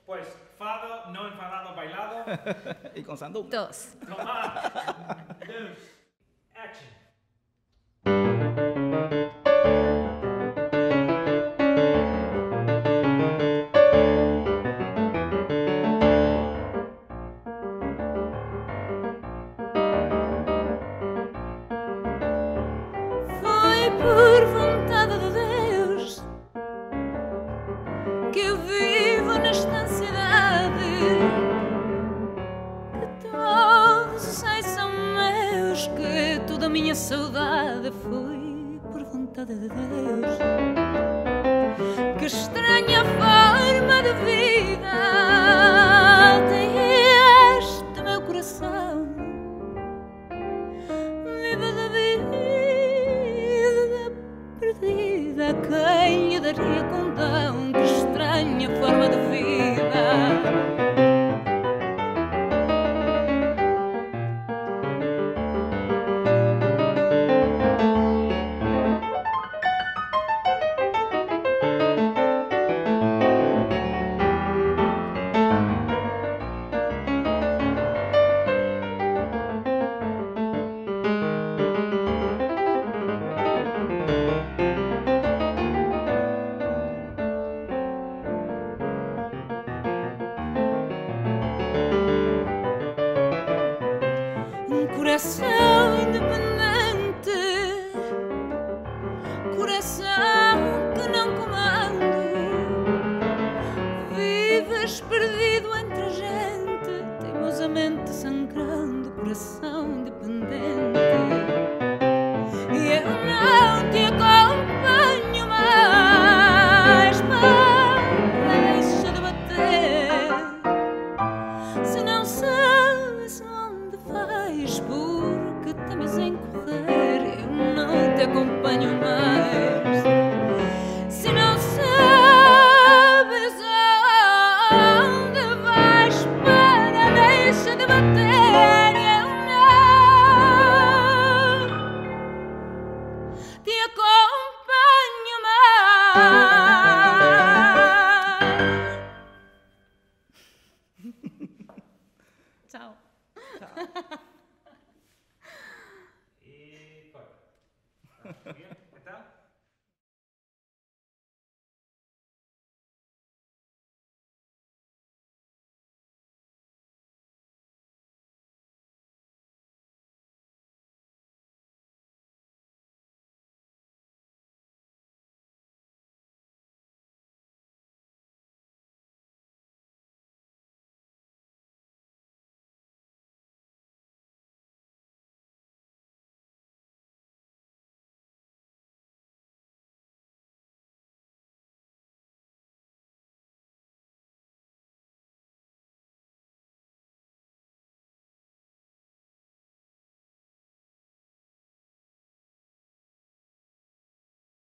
Pues fado, no enfadado, bailado. Y con sandunga. 2. Toma. Dos. Action. Foi por vontade de Deus que eu vivo nesta ansiedade, que todos os sais são meus, que toda a minha saudade foi por vontade de Deus. Que estranha forma de vida tem este meu coração. Viva da vida perdida, quem lhe daria condão? Que estranha forma de vida. Coração independente, coração que não comando, vives perdido entre a gente, teimosamente sangrando, coração independente. E eu não te acompanho mais, deixa de bater, se não sabes onde vais, porque temes em correr, eu não te acompanho mais. Se não sabes onde vais, para, deixa de bater, eu não te acompanho mais. Tchau. Tchau.